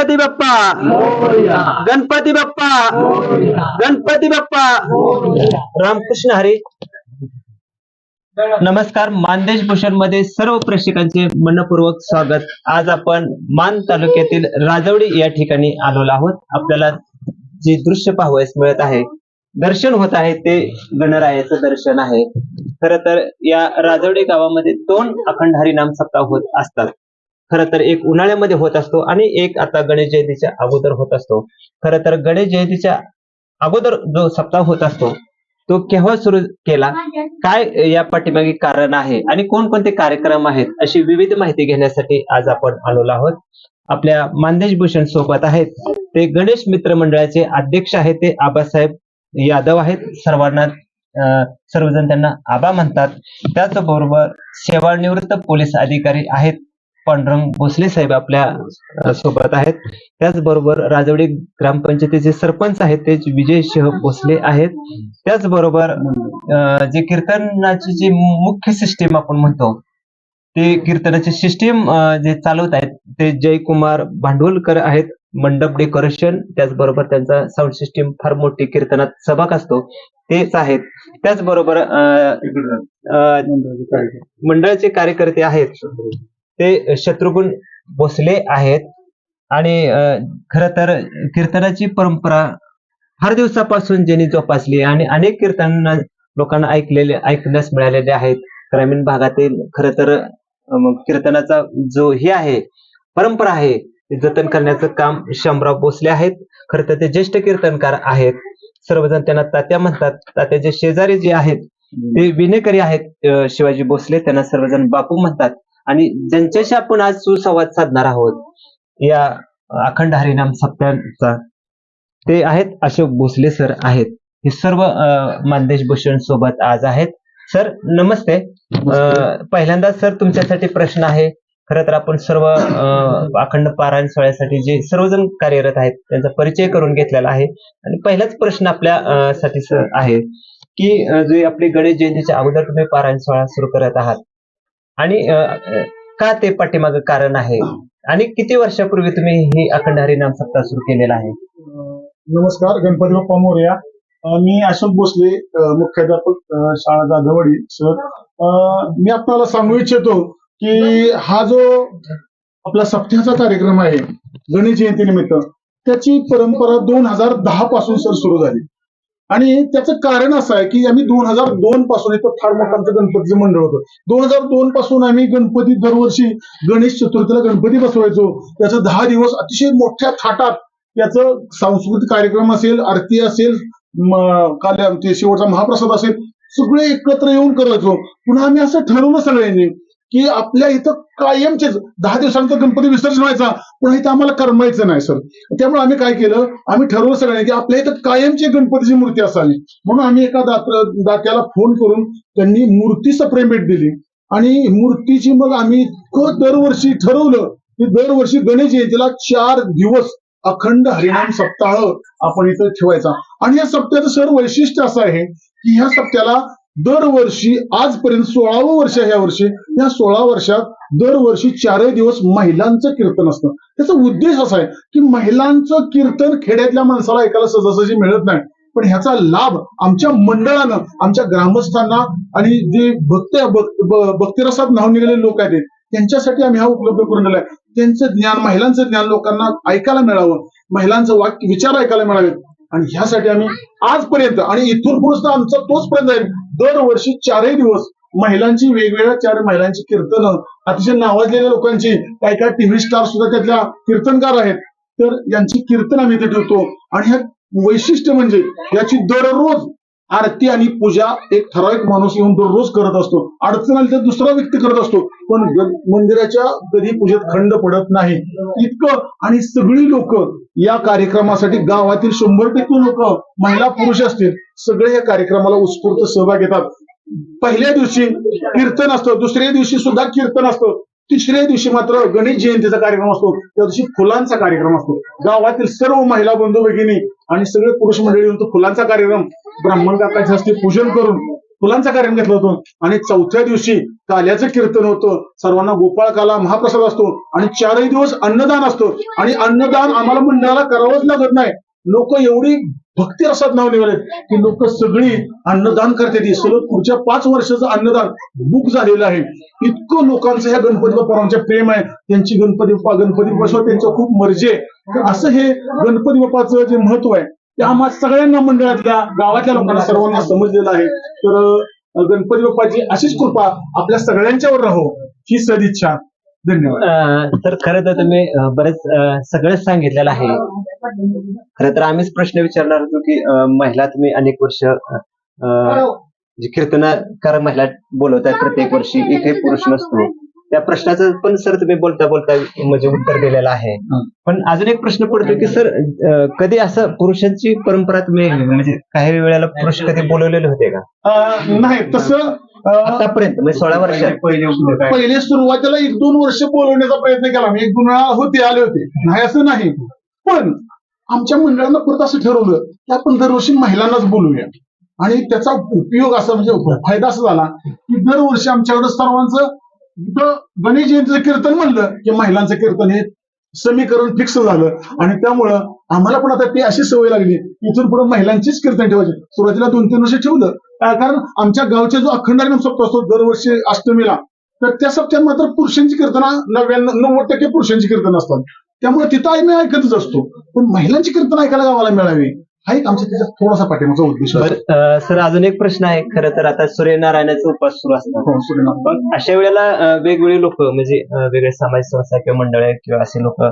गणपती बाप्पा गणपती बाप्पा गणपती बाप्पा रामकृष्ण हरी. नमस्कार. मानदेश भूषण मध्ये सर्व प्रेक्षकांचे मनपूर्वक स्वागत. आज आपण मान तालुक्यातील राजवडी या ठिकाणी आलेलो आहोत. आपल्याला जे दृश्य पाहावयास मिळत आहे, दर्शन होत आहे, ते गणरायाचं दर्शन आहे. खर तर या राजवडी गावामध्ये 2 अखंड हरिनाम सप्ताह होत असतात. खर तर एक उन्हाळ्यामध्ये होत असतो आणि एक आता गणेश जयंतीच्या अगोदर होत असतो. खर तर गणेश जयंतीच्या अगोदर जो सप्ताह होत असतो तो केव्हा सुरू केला, काय या पाठीमागे कारण आहे आणि कोणकोणते कार्यक्रम आहेत, अशी विविध माहिती घेण्यासाठी आज आपण आलेलो आहोत. आपल्या मानदेश भूषण सोबत आहेत ते गणेश मित्र मंडळाचे अध्यक्ष आहेत ते आबासाहेब यादव आहेत. सर्वजण त्यांना आबा म्हणतात. त्याचबरोबर सेवानिवृत्त पोलीस अधिकारी आहेत पांडुरंग भोसले साहेब आपल्या सोबत आहेत. त्याचबरोबर राजवडी ग्रामपंचायतीचे सरपंच आहेत ते विजय सिंह भोसले आहेत. त्याचबरोबर जे कीर्तनाची जी मुख्य सिस्टीम आपण म्हणतो ते कीर्तनाची सिस्टीम जे चालवत आहेत ते जयकुमार भांडवलकर आहेत. मंडप डेकोरेशन, त्याचबरोबर त्यांचा साऊंड सिस्टीम फार मोठी कीर्तनात सहभाग असतो तेच आहेत. त्याचबरोबर मंडळाचे कार्यकर्ते आहेत ते शत्रुघ्न भोसले आहेत. आणि खर तर कीर्तनाची परंपरा फार दिवसापासून ज्यांनी जोपासली आणि अनेक कीर्तन लोकांना ऐकण्यास मिळालेले आहेत. ग्रामीण भागातील खर तर कीर्तनाचा जो हे आहे परंपरा आहे ते जतन करण्याचं काम शामराव भोसले आहेत. खर तर ते ज्येष्ठ कीर्तनकार आहेत. सर्वजण त्यांना तात्या म्हणतात. तात्याचे शेजारी जे आहेत ते विनेकरी आहेत शिवाजी भोसले, त्यांना सर्वजण बापू म्हणतात. आणि ज्यांच्याशी आपण आज सुसंवाद साधणार आहोत या अखंड हरिनाम सप्ताहाचा ते आहेत अशोक भोसले सर आहेत. हे सर्व मानदेश भूषण सोबत आज आहेत. सर नमस्ते. पहिल्यांदा सर तुमच्यासाठी प्रश्न आहे. खरं तर आपण सर्व अखंड पारायण सोहळ्यासाठी जे सर्वजण कार्यरत आहेत त्यांचा परिचय करून घेतलेला आहे. आणि पहिलाच प्रश्न आपल्यासाठी सर आहे की जे आपली गणेश जयंतीच्या अगोदर तुम्ही पारायण सोहळा सुरू करत आहात आणि का ते पाठीमागं कारण आहे आणि किती वर्षापूर्वी तुम्ही ही अखंड हरिनाम सप्ताह सुरू केलेला आहे? नमस्कार. गणपती बाप्पा मोरया. मी अशोक भोसले, मुख्याध्यापक शाळा जाधववाडी सर. मी आपल्याला सांगू इच्छितो की हा जो आपला सप्त्याचा कार्यक्रम आहे गणेश जयंतीनिमित्त, त्याची परंपरा 2010 पासून सर सुरू झाली. आणि त्याचं कारण असं आहे की आम्ही 2002 पासून इथं फार मोठं आमचं गणपतीचं मंडळ होतं. 2002 पासून आम्ही गणपती दरवर्षी गणेश चतुर्थीला गणपती बसवायचो. त्याचं 10 दिवस अतिशय मोठ्या थाटात त्याचं सांस्कृतिक कार्यक्रम असेल, आरती असेल, ते शेवटचा महाप्रसाद असेल, सगळे एकत्र येऊन करायचो. पुन्हा आम्ही असं ठरवलं सगळ्यांनी की आपल्या इथं कायमचेच 10 दिवसांचा गणपती विसर्जन व्हायचा, पण इथं आम्हाला करमायचं नाही सर. त्यामुळे आम्ही काय केलं, आम्ही ठरवलं सगळ्यांनी की आपल्या इथं कायमची गणपतीची मूर्ती असावी. म्हणून आम्ही एका दात्याला फोन करून त्यांनी मूर्तीचं प्रेम भेट दिली आणि मूर्तीची मग आम्ही दरवर्षी ठरवलं की दरवर्षी गणेश जयंतीला 4 दिवस अखंड हरिनाम सप्ताह आपण इथं ठेवायचा. आणि या सप्त्याचं सर वैशिष्ट्य असं आहे की ह्या सप्त्याला दरवर्षी आजपर्यंत 16वं वर्ष ह्या वर्षी, या 16 वर्षात दरवर्षी 4 दिवस महिलांचं कीर्तन असतं. त्याचा उद्देश असा आहे की महिलांचं कीर्तन खेड्यातल्या माणसाला ऐकायला सहजासहजी मिळत नाही, पण ह्याचा लाभ आमच्या मंडळानं, आमच्या ग्रामस्थांना आणि जे भक्तिरसात नाव निघालेले लोक आहेत त्यांच्यासाठी आम्ही हा उपलब्ध करून दिलाय. त्यांचं ज्ञान, महिलांचं ज्ञान लोकांना ऐकायला मिळावं, महिलांचं वाक्य विचार ऐकायला मिळावेत. आणि ह्यासाठी आम्ही आजपर्यंत आणि इथून पुढे आमचा तोच प्रयत्न आहे, दरवर्षी 4 दिवस महिलांची वेगवेगळ्या 4 महिलांची कीर्तनं, अतिशय नावाजलेल्या लोकांची, काही काही टीव्ही स्टार सुद्धा त्यातल्या कीर्तनकार आहेत, तर यांची कीर्तन आम्ही इथे ठेवतो. आणि ह्या वैशिष्ट्य म्हणजे याची दररोज आरती आणि पूजा एक ठराविक माणूस येऊन दररोज करत असतो. अडचण आली तर दुसरा व्यक्ती करत असतो, पण मंदिराच्या कधी पूजेत खंड पडत नाही इतकं. आणि सगळी लोक या कार्यक्रमासाठी, गावातील 100% लोक, महिला पुरुष असतील, सगळे या कार्यक्रमाला उत्स्फूर्त सहभाग घेतात. पहिल्या दिवशी कीर्तन असतं, दुसऱ्या दिवशी सुद्धा कीर्तन असतं, तिसऱ्या दिवशी मात्र गणेश जयंतीचा कार्यक्रम असतो. त्या दिवशी फुलांचा कार्यक्रम असतो. गावातील सर्व महिला बंधू भगिनी आणि सगळे पुरुष मंडळी येऊन तो फुलांचा कार्यक्रम ब्राह्मण काकाच्या हस्ते पूजन करून फुलांचा कार्यक्रम घेतला होतो आणि चौथ्या दिवशी काल्याचं कीर्तन होतं, सर्वांना गोपाळ काला महाप्रसाद असतो आणि 4ही दिवस अन्नदान असतं आणि अन्नदान आम्हाला मंडळाला करावंच लागत नाही. लोक एवढी भक्ती रसात नाव निघालेत की लोक सगळी अन्नदान करते. सलग पुढच्या 5 वर्षाचं अन्नदान बुक झालेलं आहे. इतकं लोकांचं ह्या गणपती बाप्पांच्या प्रेम आहे. त्यांची गणपती बाप्पा त्यांचं खूप मर्जी आहे. तर असं हे गणपती बाप्पाचं जे महत्व आहे ते आम्हा सगळ्यांना मंडळातल्या गावातल्या लोकांना सर्वांना समजलेलं आहे. तर गणपती बाप्पाची अशीच कृपा आपल्या सगळ्यांच्यावर राहो ही सदिच्छा. धन्यवाद. तर खरं तर तुम्ही बरेच सगळंच सांगितलेलं आहे. खरं तर आम्हीच प्रश्न विचारणार होतो की महिला तुम्ही अनेक वर्ष जे कीर्तनकार महिला बोलवताय प्रत्येक वर्षी, एकही पुरुष नसतो. त्या प्रश्नाचं पण सर तुम्ही बोलता बोलता म्हणजे उत्तर दिलेलं आहे. पण अजून एक प्रश्न पडतो की सर कधी असं पुरुषांची परंपरा तुम्ही म्हणजे काही वेळेला पुरुष कधी बोलवलेले होते का? नाही तसं आतापर्यंत म्हणजे 16 वर्षात पहिले सुरुवातीला 1-2 वर्ष बोलवण्याचा प्रयत्न केला मी. 1-2 वेळा होते आले होते, नाही असं नाही. पण आमच्या मंडळानं परत असं ठरवलं की आपण दरवर्षी महिलांनाच बोलवूया. आणि त्याचा उपयोग असा म्हणजे फायदा असा झाला की दरवर्षी आमच्याकडे सर्वांचं इथं गणेश जयंतीचं कीर्तन म्हणलं की महिलांचं कीर्तन हे समीकरण फिक्स झालं. आणि त्यामुळं आम्हाला पण आता ती अशी सवय लागली इथून पुढे महिलांचीच कीर्तन ठेवायची. सुरुवातीला 2-3 वर्ष ठेवलं कारण आमच्या गावचा जो अखंड हरिनाम सप्ताह असतो दरवर्षी अष्टमीला, तर त्या सप्त्यात मात्र पुरुषांची कीर्तना 90% पुरुषांची कीर्तन असतात. त्यामुळे तिथं आम्ही ऐकतच असतो. पण महिलांची कीर्तन ऐकायला गावाला मिळावी हा एक आमच्या त्याच्यात थोडासा पाठिंबाचा उद्देश आहे. सर अजून एक प्रश्न आहे. खरं तर आता सूर्यनारायणाचा उपास सुरू असतात. पण अशा वेळेला वेगवेगळे लोक म्हणजे वेगळे समाज संस्था किंवा मंडळ किंवा असे लोक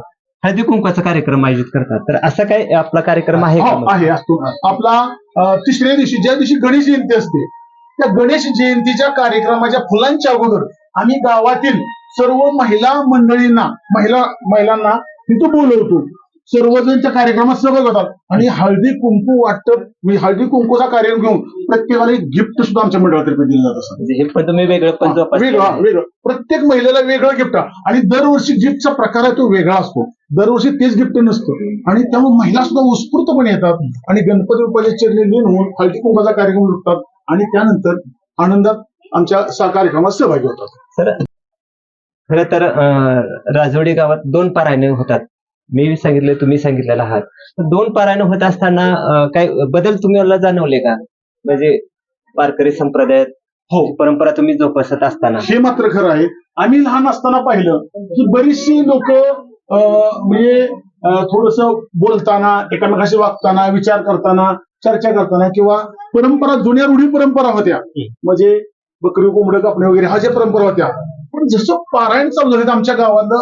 हळदी कुंकवाचा कार्यक्रम आयोजित करतात. तर असा काय आपला कार्यक्रम आहे का? आहे, असतो. आपला तिसऱ्या दिवशी ज्या दिवशी गणेश जयंती असते त्या गणेश जयंतीच्या कार्यक्रमाच्या फुलांच्या अगोदर आम्ही गावातील सर्व महिला मंडळींना महिलांना तिथं बोलवतो. सर्वजण त्या कार्यक्रमात सहभाग होतात आणि हळदी कुंकू वाटप म्हणजे हळदी कुंकूचा कार्यक्रम घेऊन प्रत्येकाला एक गिफ्ट सुद्धा आमच्या मंडळातर्फे दिलं जात असतं. म्हणजे हे पण तुम्ही वेगळं प्रत्येक महिलेला वेगळं गिफ्ट आणि दरवर्षी गिफ्टचा प्रकार आहे तो वेगळा असतो. दरवर्षी तेच गिफ्ट नसतं आणि त्यामुळे महिला सुद्धा उत्स्फूर्तपणे येतात आणि गणपती बाप्पाच्या चरणी लीन होऊन हळदी कुंकूचा कार्यक्रम लुटतात आणि त्यानंतर आनंदात आमच्या कार्यक्रमात सहभागी होतात. सर खरं तर राजवाडी गावात 2 पारायणे होतात. मी सांगितलं तुम्ही सांगितलेलं आहात. 2 पारायण होत असताना काय बदल तुम्हाला जाणवले का? म्हणजे वारकरी संप्रदायात हो परंपरा तुम्ही जोपासत असताना. हे मात्र खरं आहे. आम्ही लहान असताना पाहिलं की बरीचशी लोक म्हणजे थोडस बोलताना एकमेकाशी वागताना विचार करताना चर्चा करताना किंवा परंपरा जुन्या रूढी परंपरा होत्या म्हणजे बकरी कोंबडं कापणे वगैरे ह्या ज्या परंपरा होत्या. पण जसं पारायण चालू झालं आमच्या गावात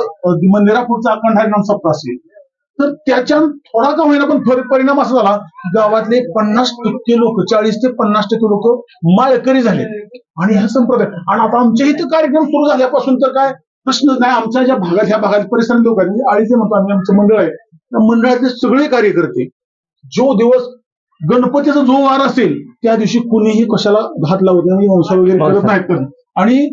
मंदिरापुढचा अखंड हरिनाम सप्ताह असेल तर त्याच्या थोडा का होईना पण परिणाम असा झाला गावातले 50% लोक 40 ते 50% लोक माळकरी झाले आणि हा संप्रदाय. आणि आता आमच्या इथे कार्यक्रम सुरू झाल्यापासून तर काय प्रश्नच नाही. आमच्या ज्या भागात ह्या भागात परिसरात लोक आहेत म्हणजे आळीचे म्हणतो आम्ही आमचं मंडळ आहे त्या मंडळातले सगळे कार्यकर्ते जो दिवस गणपतीचा जो वार असेल त्या दिवशी कुणीही कशाला हात लावत नाही वंशा वगैरे करत नाहीत. आणि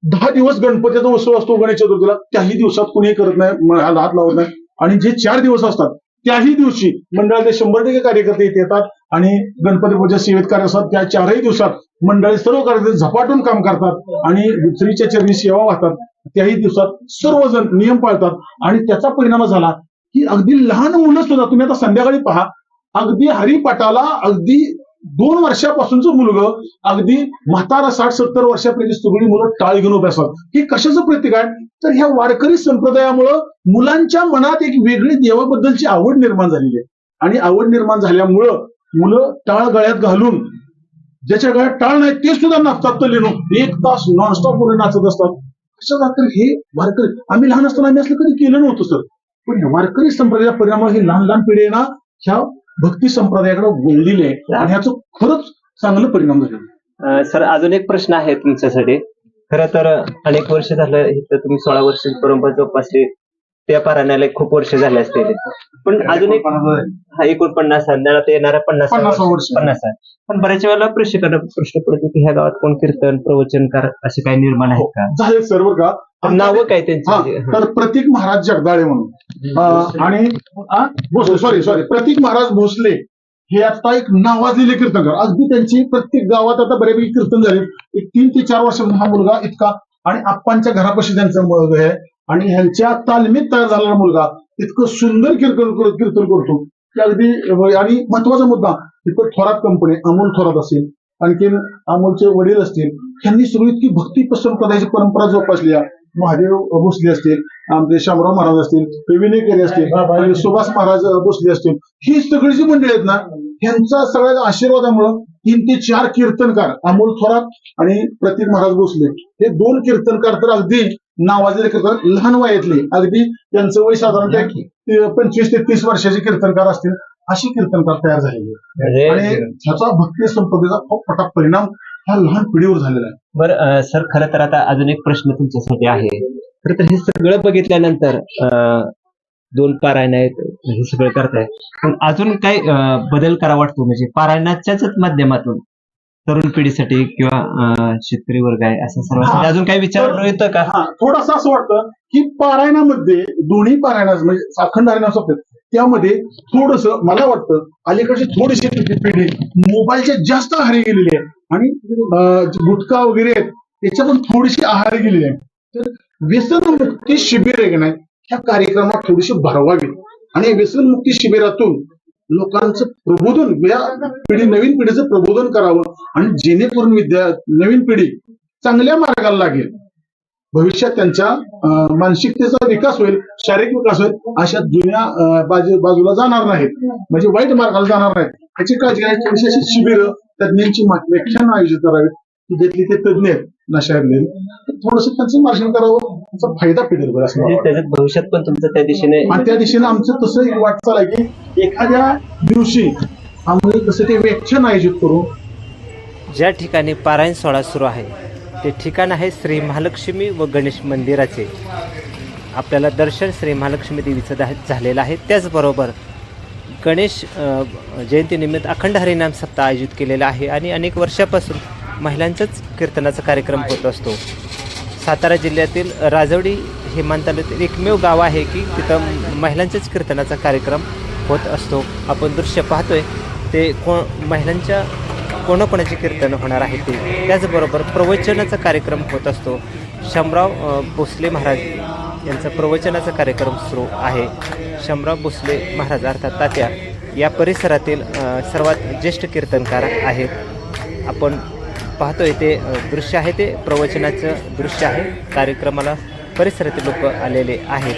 10 दिवस गणपतीचा उत्सव असतो गणेश चतुर्थीला त्याही दिवसात कुणीही करत नाही हात लावत नाही. आणि जे 4 दिवस असतात त्याही दिवशी मंडळाचे 100% कार्यकर्ते इथे येतात आणि गणपती पूजा सेवेत कार्य असतात. त्या 4ही दिवसात मंडळी सर्व कार्यकर्ते झपाटून काम करतात आणि श्रीच्या चरणी सेवा वाहतात. त्याही दिवसात सर्वजण नियम पाळतात आणि त्याचा परिणाम झाला की अगदी लहान मुलं सुद्धा तुम्ही आता संध्याकाळी पहा अगदी हरिपाठाला अगदी 2 वर्षापासूनचं मुलगा अगदी म्हातारा 60-70 वर्षापर्यंत सगळी मुलं टाळ घेऊन उभे असतात. हे कशाचं प्रतीक आहे तर ह्या वारकरी संप्रदायामुळं मुलांच्या मनात एक वेगळी देवाबद्दलची आवड निर्माण झालेली आहे आणि आवड निर्माण झाल्यामुळं मुलं टाळ गळ्यात घालून ज्याच्या गळ्यात टाळ नाही ते सुद्धा नाचतात. तर 1 तास नॉनस्टॉप मुलं नाचत असतात. अशा हे वारकरी आम्ही लहान असताना आम्ही असं कधी केलं नव्हतं सर. पण ह्या वारकरी संप्रदायाच्या परिणामामुळे ही लहान पिढीना ह्या भक्ती संप्रदायाकडे वळलेली आहे आणि ह्याचं खरंच चांगलं परिणाम झाले. सर अजून एक प्रश्न आहे तुमच्यासाठी. खरं तर अनेक वर्ष झालं इथं तुम्ही 16 वर्ष परंपरा जोपासली त्या पारायणाला खूप वर्ष झाले असतील. पण अजून एक 49 अंदाजात येणाऱ्या 50 वर्ष आहे. पण बऱ्याच वेळेला प्रेक्षकांना प्रश्न पडतो की ह्या गावात कोण कीर्तन प्रवचनकार असे काही निर्माण आहेत का? झाले सर बरं का. नावं काय त्यांची? तर प्रतीक महाराज जगदाळे म्हणून आणि सॉरी प्रतीक महाराज भोसले हे आता एक नावाजलेले कीर्तनकार, अगदी त्यांची प्रत्येक गावात आता बऱ्यापैकी कीर्तन झाले. एक 3 ते 4 वर्षापासून हा मुलगा इतका, आणि आप्पांच्या घरापाशी त्यांचा मुलगा आहे, आणि ह्यांच्या तालमीत तयार झालेला मुलगा इतकं सुंदर कीर्तन करतो की अगदी. आणि महत्वाचा मुद्दा, तिथं थोरात कंपनी, अमोल थोरात असेल, आणखीन अमोलचे वडील असतील, ह्यांनी सगळी इतकी भक्ती प्रदायची परंपरा जोपासली आहे. महादेव भोसले असतील, आमचे शामराव महाराज असतील, विनेकरे असतील, आणि सुभाष महाराज भोसले असतील, ही सगळी जी मंडळी आहेत ना, ह्यांचा सगळ्या आशीर्वादामुळं 3 ते 4 कीर्तनकार, अमोल थोरात आणि प्रतीक महाराज भोसले, हे 2 कीर्तनकार तर अगदी नावाजलेले कीर्तनकार, लहान वयातले, अगदी त्यांचं वय साधारणतः 25 ते 30 वर्षाचे कीर्तनकार असतील, अशी कीर्तनकार तयार झालेले. आणि ह्याचा भक्ती संपदेचा खूप मोठा परिणाम ह्या लहान पिढीवर झालेला आहे. बरं सर, खरं तर आता अजून एक प्रश्न तुमच्यासाठी आहे. खरं तर हे सगळं बघितल्यानंतर 2 पारायण आहेत, हे सगळं करताय, पण अजून काय बदल करा वाटतो, म्हणजे पारायणाच्याच माध्यमातून तरुण पिढीसाठी किंवा शेतकरी वर्ग आहे असं सर्वांसाठी अजून काही विचार येतं का? थोडंसं असं वाटतं की पारायणामध्ये, दोन्ही पारायणात म्हणजे अखंड हरिनाम सप्ताह, त्यामध्ये थोडस मला वाटतं अलीकडची थोडीशी पिढी मोबाईलच्या जास्त आहारी गेलेली आहे, आणि गुटखा वगैरे आहेत त्याच्या पण थोडीशी आहारी गेलेली आहे. तर व्यसनमुक्ती शिबिर आहे की नाही, ह्या कार्यक्रमात थोडीशी भरवावी, आणि व्यसनमुक्ती शिबिरातून लोकांचं प्रबोधन, नवीन पिढीचं प्रबोधन करावं, आणि जेणेकरून नवीन पिढी चांगल्या मार्गाला लागेल, भविष्यात त्यांच्या मानसिकतेचा विकास होईल, शारीरिक विकास होईल, अशा जुन्या बाजूला जाणार नाहीत, म्हणजे वाईट मार्गाला जाणार नाहीत, याची काळजी घ्यायची. विशेष शिबिर, तज्ञांची व्याख्यानं आयोजित करावीत, की जेथले ते तज्ञ आहेत नशातले, थोडस त्यांचं मार्गदर्शन करावं, त्याचा फायदा पिढेल बरं असं. त्याच्यात भविष्यात पण तुमचं त्या दिशेने, आणि त्या दिशेने आमचं तसं एक वाटचाल आहे की एखाद्या दिवशी आम्ही तसं ते व्याख्यान आयोजित करू. ज्या ठिकाणी पारायण सोहळा सुरू आहे ते ठिकाण आहे श्री महालक्ष्मी व गणेश मंदिराचे. आपल्याला दर्शन श्री महालक्ष्मी देवीचं झालेलं आहे. त्याचबरोबर गणेश जयंतीनिमित्त अखंड हरिनाम सप्ताह आयोजित केलेला आहे, आणि अनेक वर्षापासून महिलांचाच कीर्तनाचा कार्यक्रम होत असतो. सातारा जिल्ह्यातील राजवडी हे तालुक्यातील एकमेव गाव आहे की तिथं महिलांच्याच कीर्तनाचा कार्यक्रम होत असतो. आपण दृश्य पाहतोय ते महिलांच्या कोणाकोणाचे कीर्तन होणार आहे ते. त्याचबरोबर प्रवचनाचा कार्यक्रम होत असतो. शामराव भोसले महाराज यांचा प्रवचनाचा कार्यक्रम सुरू आहे. शामराव भोसले महाराज अर्थात तात्या या परिसरातील सर्वात ज्येष्ठ कीर्तनकार आहेत. आपण पाहतोय ते दृश्य आहे ते प्रवचनाचं दृश्य आहे. कार्यक्रमाला परिसरातील लोक आलेले आहेत.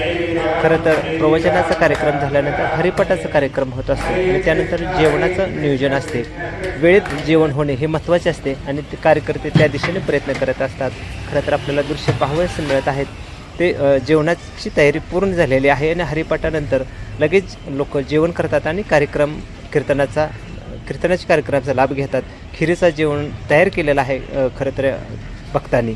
खरं तर प्रवचनाचा कार्यक्रम झाल्यानंतर हरिपाठाचा कार्यक्रम होत असतो, आणि त्यानंतर जेवणाचं नियोजन असते. वेळेत जेवण होणे हे महत्त्वाचे असते, आणि ते कार्यकर्ते त्या दिशेने प्रयत्न करत असतात. खरं तर आपल्याला दृश्य पाहावयास मिळत आहेत ते जेवणाची तयारी पूर्ण झालेली आहे, आणि हरिपाठानंतर लगेच लोक जेवण करतात आणि कीर्तनाच्या कार्यक्रमाचा लाभ घेतात. खिरीचा जेवण तयार केलेला आहे खरं तर भक्तांनी.